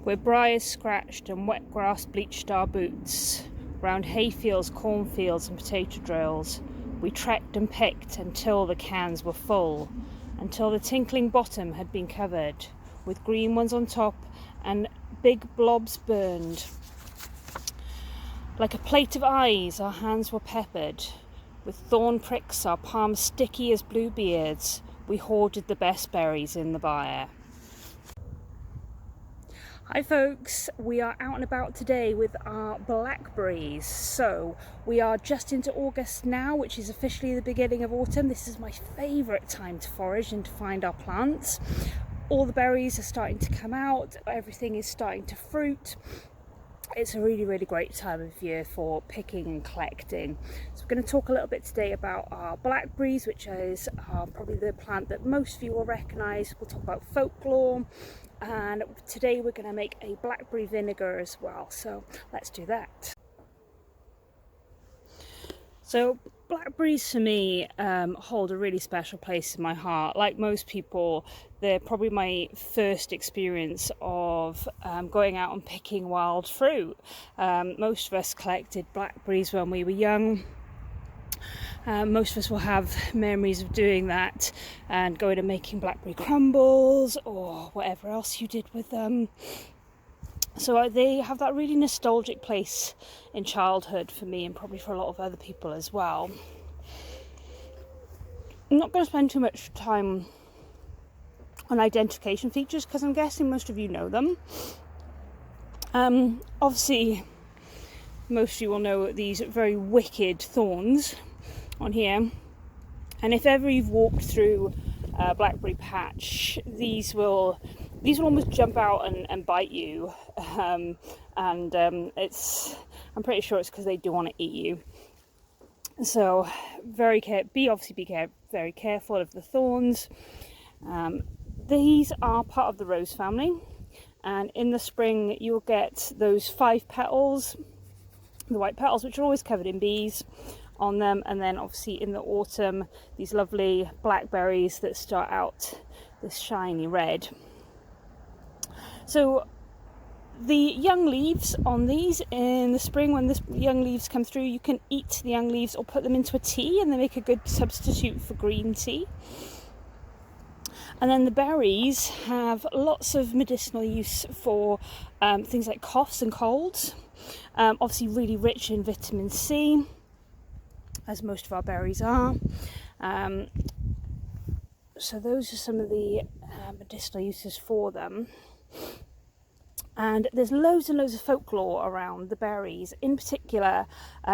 where briars scratched and wet grass bleached our boots. Round hayfields, cornfields and potato drills, we trekked and picked until the cans were full, until the tinkling bottom had been covered with green ones on top and big blobs burned. Like a plate of eyes, our hands were peppered. With thorn pricks, our palms sticky as bluebeards, we hoarded the best berries in the byre. Hi folks, we are out and about today with our blackberries. So we are just into August now, which is officially the beginning of autumn. This is my favourite time to forage and to find our plants. All the berries are starting to come out, everything is starting to fruit. It's a really great time of year for picking and collecting. So we're going to talk a little bit today about our blackberries, which is probably the plant that most of you will recognise. We'll talk about folklore, and today we're going to make a blackberry vinegar as well. So let's do that. So blackberries for me hold a really special place in my heart. Like most people, they're probably my first experience of going out and picking wild fruit. Most of us collected blackberries when we were young. Most of us will have memories of doing that and going and making blackberry crumbles or whatever else you did with them. So they have that really nostalgic place in childhood for me, and probably for a lot of other people as well. I'm not going to spend too much time on identification features because I'm guessing most of you know them. Obviously, most of you will know these very wicked thorns on here, and if ever you've walked through a blackberry patch, these will almost jump out and bite you, I'm pretty sure it's because they do want to eat you. So very careful of the thorns. These are part of the rose family, and in the spring you'll get those 5 petals, the white petals, which are always covered in bees on them, and then obviously in the autumn these lovely blackberries that start out this shiny red. So the young leaves on these in the spring, when the young leaves come through, you can eat the young leaves or put them into a tea, and they make a good substitute for green tea. And then the berries have lots of medicinal use for things like coughs and colds. Obviously really rich in vitamin C, as most of our berries are. So those are some of the medicinal uses for them. And there's loads and loads of folklore around the berries, in particular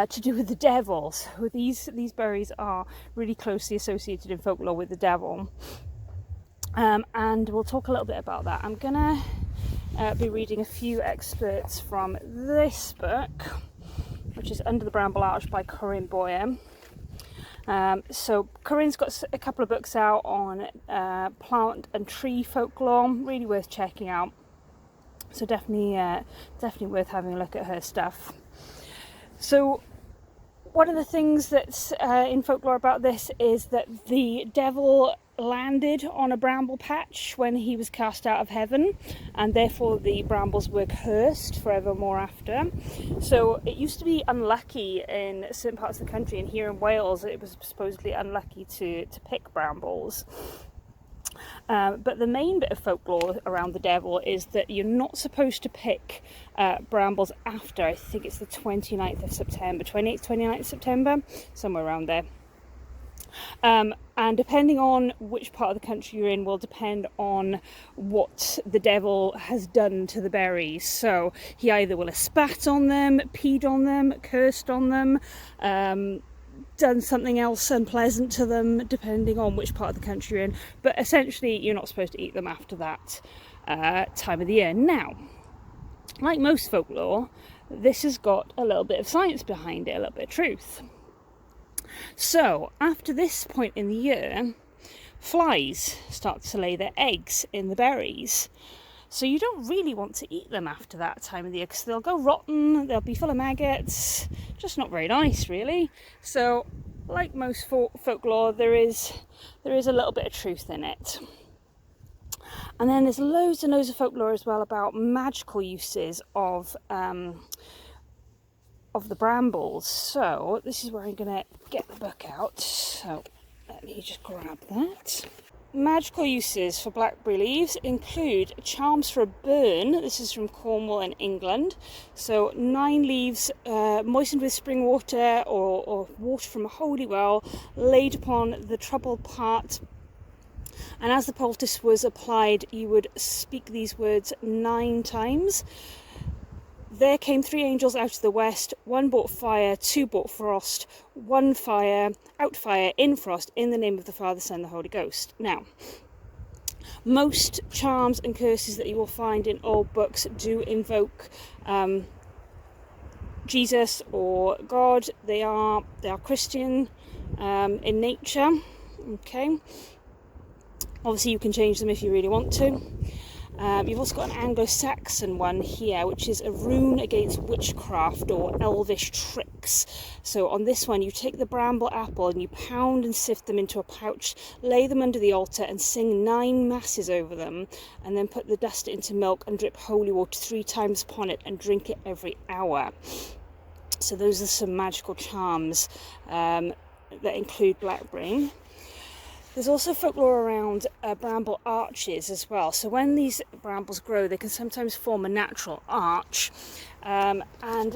to do with the devil. So these berries are really closely associated in folklore with the devil. And we'll talk a little bit about that. I'm going to be reading a few excerpts from this book, which is Under the Bramble Arch by Corinne Boyer. So Corinne's got a couple of books out on plant and tree folklore, really worth checking out. So definitely worth having a look at her stuff. So one of the things that's in folklore about this is that the devil landed on a bramble patch when he was cast out of heaven, and therefore the brambles were cursed forevermore after. So it used to be unlucky in certain parts of the country, and here in Wales it was supposedly unlucky to pick brambles. But the main bit of folklore around the devil is that you're not supposed to pick brambles after, I think it's the 29th of September, 28th, 29th September, somewhere around there. And depending on which part of the country you're in will depend on what the devil has done to the berries. So he either will have spat on them, peed on them, cursed on them, done something else unpleasant to them, depending on which part of the country you're in. But essentially you're not supposed to eat them after that time of the year. Now, like most folklore, this has got a little bit of science behind it, a little bit of truth. So after this point in the year, flies start to lay their eggs in the berries. So you don't really want to eat them after that time of the year because they'll go rotten, they'll be full of maggots, just not very nice really. So like most folklore, there is a little bit of truth in it. And then there's loads and loads of folklore as well about magical uses of the brambles. So this is where I'm going to get the book out. So let me just grab that. Magical uses for blackberry leaves include charms for a burn. This is from Cornwall in England. So 9 leaves moistened with spring water or water from a holy well laid upon the troubled part, and as the poultice was applied you would speak these words 9 times. There came 3 angels out of the west, 1 brought fire, 2 brought frost, 1 fire, out fire, in frost, in the name of the Father, Son, and the Holy Ghost. Now, most charms and curses that you will find in old books do invoke Jesus or God. They are Christian in nature. Okay. Obviously, you can change them if you really want to. You've also got an Anglo-Saxon one here, which is a rune against witchcraft or elvish tricks. So on this one, you take the bramble apple and you pound and sift them into a pouch, lay them under the altar and sing 9 masses over them, and then put the dust into milk and drip holy water 3 times upon it and drink it every hour. So those are some magical charms that include blackberry. There's also folklore around bramble arches as well. So when these brambles grow, they can sometimes form a natural arch. And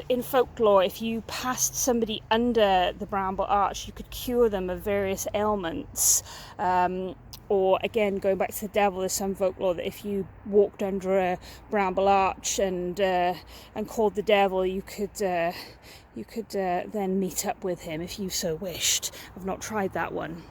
in folklore, if you passed somebody under the bramble arch, you could cure them of various ailments. Or again, going back to the devil, there's some folklore that if you walked under a bramble arch and called the devil, you could then meet up with him if you so wished. I've not tried that one.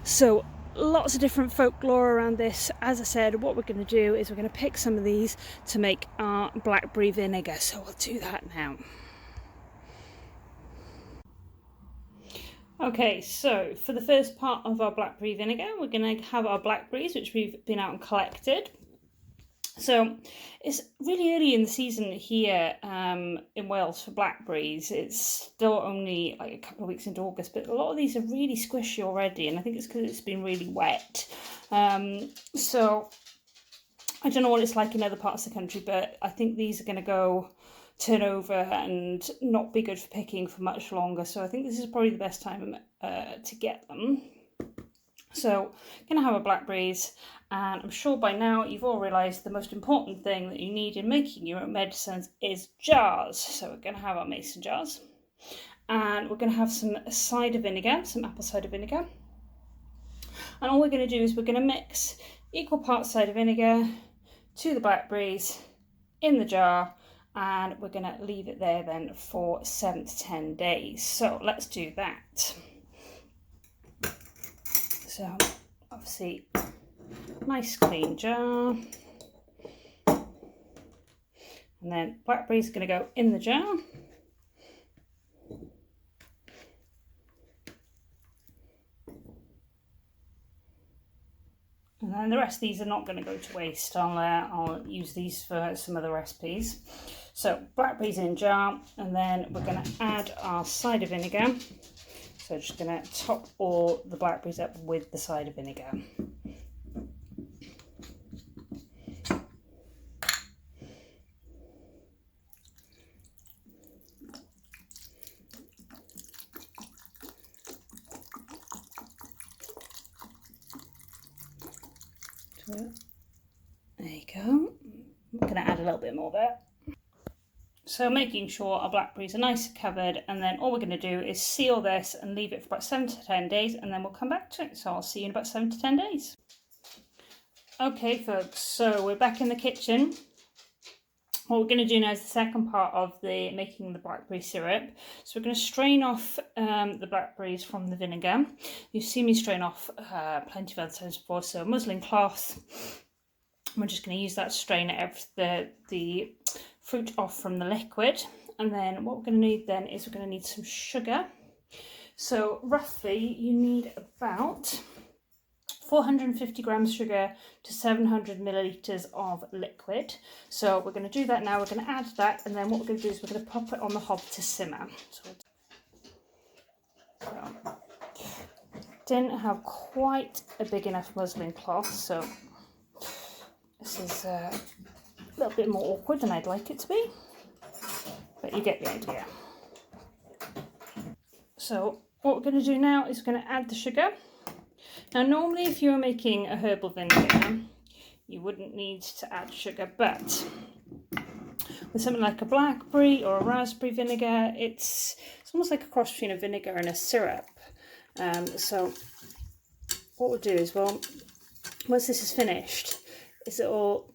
So lots of different folklore around this. As I said, what we're going to do is we're going to pick some of these to make our blackberry vinegar. So we'll do that now. Okay, so for the first part of our blackberry vinegar, we're going to have our blackberries, which we've been out and collected. So it's really early in the season here in Wales for blackberries. It's still only like a couple of weeks into August, but a lot of these are really squishy already, and I think it's because it's been really wet. So I don't know what it's like in other parts of the country, but I think these are going to turn over and not be good for picking for much longer. So I think this is probably the best time to get them. So I'm going to have our blackberries, and I'm sure by now you've all realised the most important thing that you need in making your own medicines is jars. So we're going to have our mason jars, and we're going to have some cider vinegar, some apple cider vinegar. And all we're going to do is we're going to mix equal parts cider vinegar to the blackberries in the jar, and we're going to leave it there then for 7 to 10 days. So let's do that. So obviously, nice clean jar, and then blackberries are going to go in the jar. And then the rest of these are not going to go to waste. I'll use these for some other recipes. So blackberries in a jar, and then we're going to add our cider vinegar. So just going to top all the blackberries up with the cider vinegar. There you go. I'm going to add a little bit more there. So making sure our blackberries are nice and covered, and then all we're going to do is seal this and leave it for about 7 to 10 days, and then we'll come back to it. So I'll see you in about 7 to 10 days. Okay folks, so we're back in the kitchen. What we're going to do now is the second part of making the blackberry syrup. So we're going to strain off the blackberries from the vinegar. You've seen me strain off plenty of other times before. So muslin cloth. We're just going to use that to strain the fruit off from the liquid. And then what we're going to need then is we're going to need some sugar. So roughly you need about 450 grams sugar to 700 millilitres of liquid. So we're going to do that now. We're going to add that, and then what we're going to do is we're going to pop it on the hob to simmer. Didn't have quite a big enough muslin cloth, so This is a little bit more awkward than I'd like it to be, but you get the idea. So what we're going to do now is we're going to add the sugar. Now normally if you're making a herbal vinegar, you wouldn't need to add sugar, but with something like a blackberry or a raspberry vinegar, it's almost like a cross between a vinegar and a syrup. So what we'll do is, well, once this is finished, is it will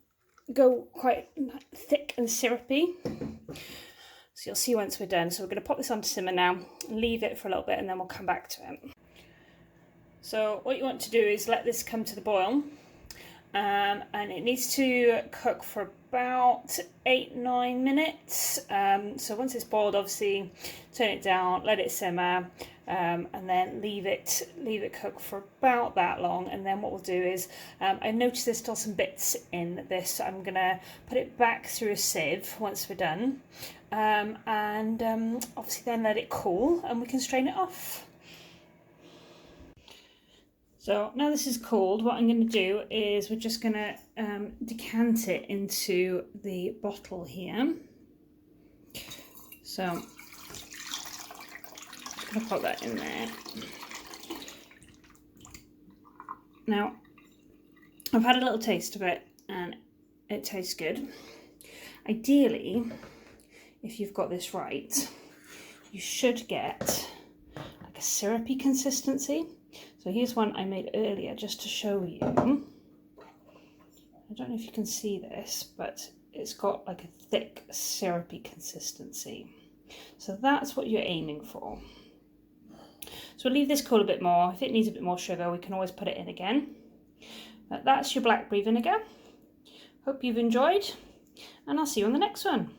go quite thick and syrupy. So you'll see once we're done. So we're going to pop this on to simmer now, leave it for a little bit, and then we'll come back to it. So what you want to do is let this come to the boil. And it needs to cook for about 8-9 minutes. So once it's boiled, obviously turn it down, let it simmer, and then leave it cook for about that long. And then what we'll do is, I noticed there's still some bits in this, so I'm gonna put it back through a sieve once we're done, and obviously then let it cool, and we can strain it off. So now this is cooled, what I'm going to do is we're just going to decant it into the bottle here. So I'm just going to pop that in there. Now I've had a little taste of it and it tastes good. Ideally, if you've got this right, you should get like a syrupy consistency. So here's one I made earlier just to show you. I don't know if you can see this, but it's got like a thick syrupy consistency. So that's what you're aiming for. So we'll leave this cool a bit more. If it needs a bit more sugar, we can always put it in again. But that's your blackberry vinegar. Hope you've enjoyed, and I'll see you on the next one.